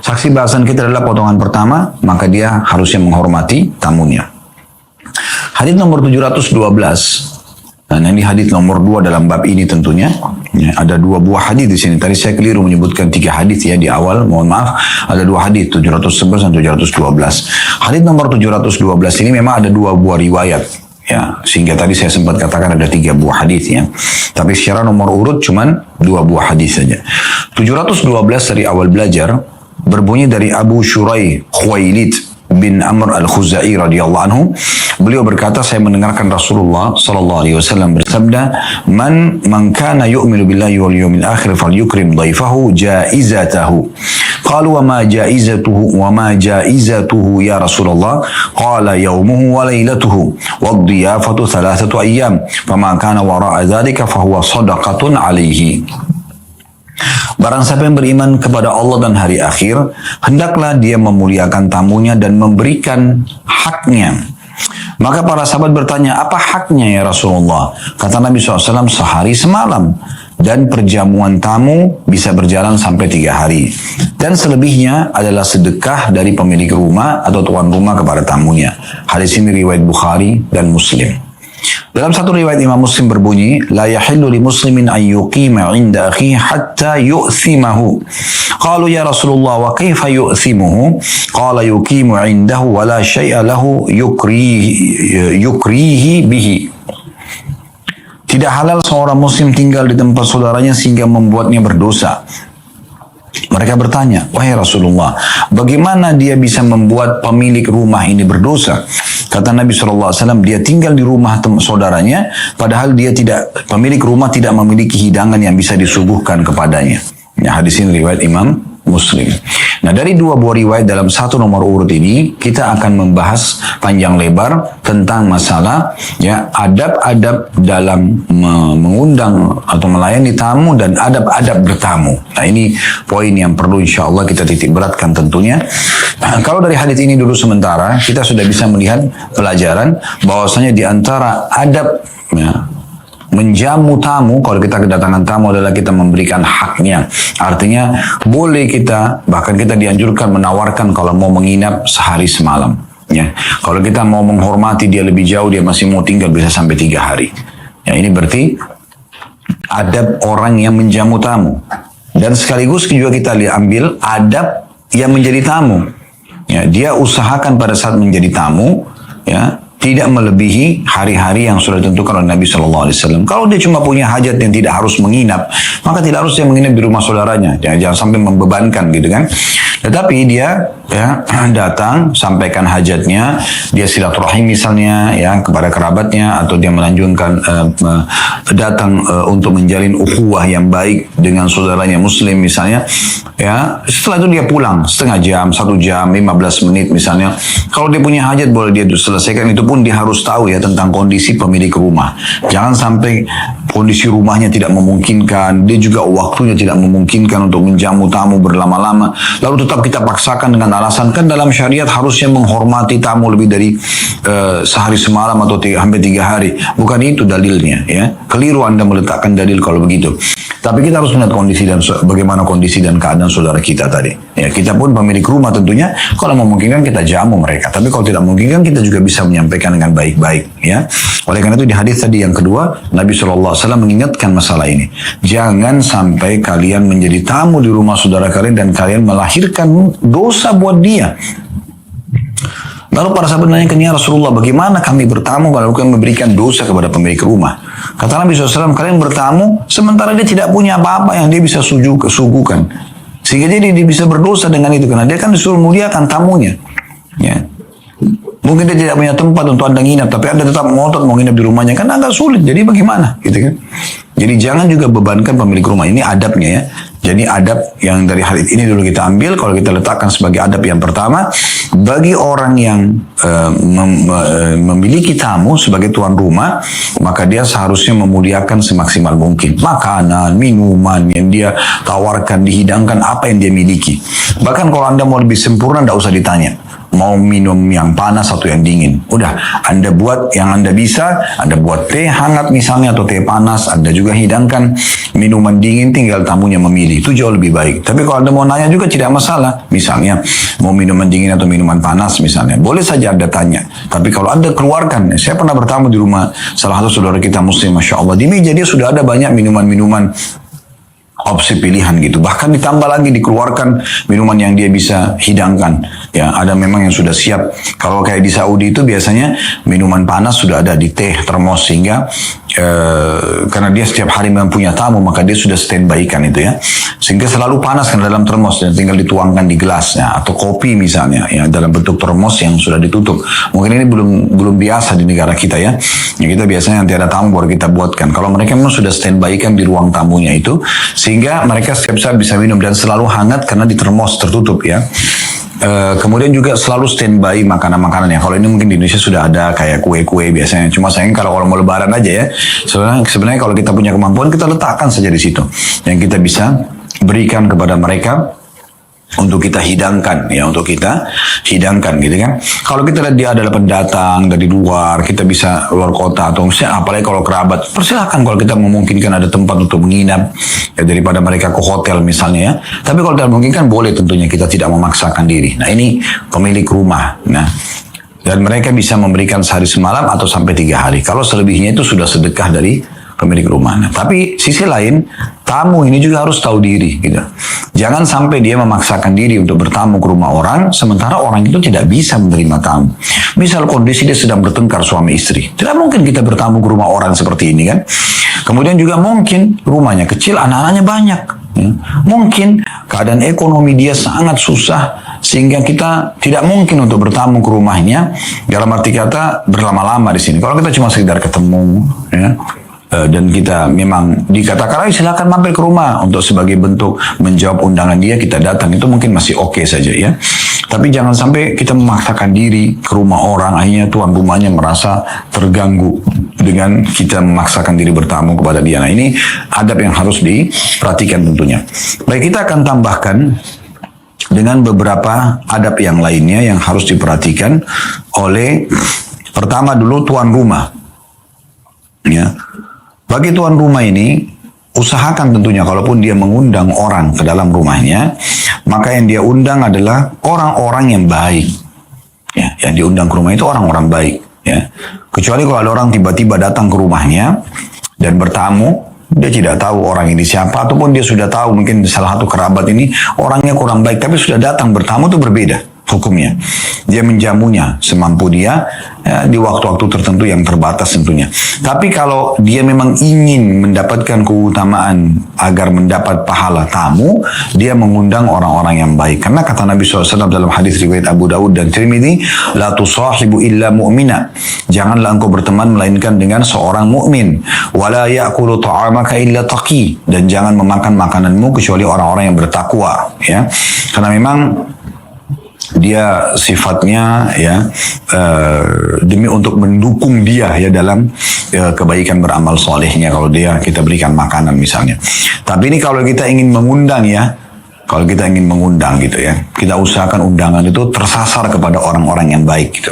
Saksi bahasan kita adalah potongan pertama, maka dia harusnya menghormati tamunya. Hadits nomor 712. Dan ini hadits nomor 2 dalam bab ini tentunya. Ya, ada 2 buah hadits di sini. Tadi saya keliru menyebutkan 3 hadits ya di awal. Mohon maaf. Ada 2 hadits, 711 dan 712. Hadits nomor 712 ini memang ada 2 buah riwayat. Ya, sehingga tadi saya sempat katakan ada 3 buah hadits ya. Tapi secara nomor urut cuman 2 buah hadits saja. 712 dari awal belajar berbunyi dari Abu Syurai Khuwailid bin Amr al-Khuzai radhiyallahu anhu. Beliau berkata, saya mendengarkan Rasulullah sallallahu alaihi wasallam bersabda, man kana yu'minu billahi wal yawmil akhir falyukrim dhaifahu jaizatahu. Qalu wa ma jaizatuhu ya Rasulullah? Qala yawmuhu wa lailatuhu wad diyafatu 3 ayyam. Fama kana wara'a dzalika fahuwa shadaqatun alaihi. Barang siapa yang beriman kepada Allah dan hari akhir, hendaklah dia memuliakan tamunya dan memberikan haknya. Maka para sahabat bertanya, apa haknya ya Rasulullah? Kata Nabi SAW, sehari semalam. Dan perjamuan tamu bisa berjalan sampai 3 hari. Dan selebihnya adalah sedekah dari pemilik rumah atau tuan rumah kepada tamunya. Hadis ini riwayat Bukhari dan Muslim. Dalam satu riwayat Imam Muslim berbunyi, la yahillu li muslimin an yuqima 'inda akhihi hatta yu'thimahu. Qalu ya Rasulullah wa kaifa yu'thimuhu? Qala yuqimu 'indahu wa la syai'a lahu yukrihi bihi. Tidak halal seorang muslim tinggal di tempat saudaranya sehingga membuatnya berdosa. Mereka bertanya, wahai Rasulullah, bagaimana dia bisa membuat pemilik rumah ini berdosa? Kata Nabi SAW, dia tinggal di rumah saudaranya, padahal pemilik rumah tidak memiliki hidangan yang bisa disuguhkan kepadanya. Ya, hadis ini riwayat Imam Muslim. Nah, dari 2 buah riwayat dalam satu nomor urut ini, kita akan membahas panjang lebar tentang masalah ya adab-adab dalam mengundang atau melayani tamu dan adab-adab bertamu. Nah, ini poin yang perlu insya Allah kita titik beratkan tentunya. Nah, kalau dari hadits ini dulu sementara, kita sudah bisa melihat pelajaran bahwasanya di antara adab ya, menjamu tamu, kalau kita kedatangan tamu adalah kita memberikan haknya. Artinya boleh kita, bahkan kita dianjurkan menawarkan kalau mau menginap sehari semalam. Ya. Kalau kita mau menghormati dia lebih jauh, dia masih mau tinggal bisa sampai 3 hari. Ya, ini berarti adab orang yang menjamu tamu. Dan sekaligus juga kita ambil adab yang menjadi tamu. Ya, dia usahakan pada saat menjadi tamu, ya, tidak melebihi hari-hari yang sudah ditentukan oleh Nabi SAW. Kalau dia cuma punya hajat yang tidak harus menginap, maka tidak harus dia menginap di rumah saudaranya. Jangan sampai membebankan gitu kan. Tetapi dia ya, datang, sampaikan hajatnya, dia silaturahim misalnya ya kepada kerabatnya, atau dia melanjutkan datang untuk menjalin ukhuwah yang baik dengan saudaranya muslim misalnya. Ya, setelah itu dia pulang setengah jam, 1 jam, 15 menit misalnya. Kalau dia punya hajat boleh dia selesaikan, itu pun dia harus tahu ya tentang kondisi pemilik rumah. Jangan sampai kondisi rumahnya tidak memungkinkan, dia juga waktunya tidak memungkinkan untuk menjamu tamu berlama-lama, lalu tetap kita paksakan dengan alasan, kan dalam syariat harusnya menghormati tamu lebih dari sehari semalam atau hampir 3 hari. Bukan itu dalilnya ya. Keliru Anda meletakkan dalil kalau begitu. Tapi kita harus melihat kondisi dan bagaimana kondisi dan keadaan saudara kita tadi. Ya, kita pun pemilik rumah tentunya, kalau memungkinkan kita jamu mereka. Tapi kalau tidak memungkinkan, kita juga bisa menyampaikan dengan baik-baik. Ya. Oleh karena itu di hadis tadi yang kedua, Nabi SAW mengingatkan masalah ini. Jangan sampai kalian menjadi tamu di rumah saudara kalian dan kalian melahirkan dosa buat dia. Lalu para sahabat nanya ke Rasulullah, bagaimana kami bertamu kalau kami memberikan dosa kepada pemilik rumah? Kata Nabi SAW, kalian bertamu sementara dia tidak punya apa-apa yang dia bisa suguhkan. Sehingga dia bisa berdosa dengan itu, karena dia kan disuruh muliakan tamunya. Ya. Mungkin dia tidak punya tempat untuk Anda nginap, tapi Anda tetap ngotot mau nginap di rumahnya, kan agak sulit. Jadi bagaimana? Gitu kan? Jadi jangan juga bebankan pemilik rumah. Ini adabnya ya. Jadi adab yang dari hadits ini dulu kita ambil, kalau kita letakkan sebagai adab yang pertama, bagi orang yang memiliki tamu sebagai tuan rumah, maka dia seharusnya memuliakan semaksimal mungkin. Makanan, minuman yang dia tawarkan, dihidangkan apa yang dia miliki. Bahkan kalau Anda mau lebih sempurna, tidak usah ditanya. mau minum yang panas atau yang dingin. Udah, Anda buat yang Anda bisa, Anda buat teh hangat misalnya atau teh panas, Anda juga hidangkan minuman dingin, tinggal tamunya memilih. Itu jauh lebih baik. Tapi kalau Anda mau nanya juga tidak masalah. Misalnya, mau minuman dingin atau minuman panas misalnya, boleh saja Anda tanya. Tapi kalau Anda keluarkan, saya pernah bertamu di rumah salah satu saudara kita muslim, Masya Allah, di meja dia sudah ada banyak minuman-minuman opsi pilihan gitu. Bahkan ditambah lagi dikeluarkan minuman yang dia bisa hidangkan. Ya, ada memang yang sudah siap. Kalau kayak di Saudi itu biasanya minuman panas sudah ada di teh termos sehingga karena dia setiap hari memang punya tamu maka dia sudah standby kan itu ya. Sehingga selalu panas kan dalam termos dan tinggal dituangkan di gelas ya, atau kopi misalnya ya dalam bentuk termos yang sudah ditutup. Mungkin ini belum biasa di negara kita ya. Ya kita biasanya nanti ada tamu baru kita buatkan. Kalau mereka memang sudah standby kan di ruang tamunya itu sehingga mereka setiap saat bisa minum dan selalu hangat karena di termos tertutup ya. Kemudian juga selalu standby makanan-makanan ya. Kalau ini mungkin di Indonesia sudah ada kayak kue-kue biasanya. Cuma sayang kalau mau lebaran aja ya. Sebenarnya kalau kita punya kemampuan kita letakkan saja di situ. Yang kita bisa berikan kepada mereka untuk kita hidangkan ya, untuk kita hidangkan gitu kan. Kalau kita lihat dia adalah pendatang dari luar, kita bisa luar kota atau misalnya apalagi kalau kerabat, persilahkan kalau kita memungkinkan ada tempat untuk menginap ya, daripada mereka ke hotel misalnya ya. Tapi kalau tidak memungkinkan boleh tentunya, kita tidak memaksakan diri. Nah ini pemilik rumah. Nah dan mereka bisa memberikan sehari semalam atau sampai 3 hari. Kalau selebihnya itu sudah sedekah dari pemilik rumah. Nah, tapi sisi lain, tamu ini juga harus tahu diri gitu. Jangan sampai dia memaksakan diri untuk bertamu ke rumah orang, sementara orang itu tidak bisa menerima tamu. Misal kondisi dia sedang bertengkar suami istri. Tidak mungkin kita bertamu ke rumah orang seperti ini kan. Kemudian juga mungkin rumahnya kecil, anak-anaknya banyak. Ya. Mungkin keadaan ekonomi dia sangat susah, sehingga kita tidak mungkin untuk bertamu ke rumahnya, dalam arti kata berlama-lama di sini. Kalau kita cuma sekedar ketemu, ya, dan kita memang dikatakan silakan mampir ke rumah untuk sebagai bentuk menjawab undangan dia, kita datang, itu mungkin masih oke saja ya. Tapi jangan sampai kita memaksakan diri ke rumah orang, akhirnya tuan rumahnya merasa terganggu dengan kita memaksakan diri bertamu kepada dia. Nah ini adab yang harus diperhatikan tentunya. Baik, kita akan tambahkan dengan beberapa adab yang lainnya yang harus diperhatikan oleh pertama dulu tuan rumah ya. Bagi tuan rumah ini, usahakan tentunya kalaupun dia mengundang orang ke dalam rumahnya, maka yang dia undang adalah orang-orang yang baik. Ya, yang diundang ke rumah itu orang-orang baik. Ya. Kecuali kalau ada orang tiba-tiba datang ke rumahnya dan bertamu, dia tidak tahu orang ini siapa, ataupun dia sudah tahu mungkin salah satu kerabat ini orangnya kurang baik, tapi sudah datang bertamu itu berbeda hukumnya. Dia menjamunya semampu dia ya, di waktu-waktu tertentu yang terbatas tentunya. Tapi kalau dia memang ingin mendapatkan keutamaan agar mendapat pahala tamu, dia mengundang orang-orang yang baik. Karena kata Nabi SAW dalam hadis riwayat Abu Dawud dan Tirmidzi, la tusahibu illa mu'mina. Janganlah engkau berteman melainkan dengan seorang mukmin. Wala ya'kulu ta'amaka illa taqi. Dan jangan memakan makananmu kecuali orang-orang yang bertakwa. Ya, karena memang dia sifatnya ya demi untuk mendukung dia ya dalam kebaikan beramal solehnya kalau dia kita berikan makanan misalnya. Tapi ini kalau kita ingin mengundang ya, kalau kita ingin mengundang gitu ya, kita usahakan undangan itu tersasar kepada orang-orang yang baik gitu.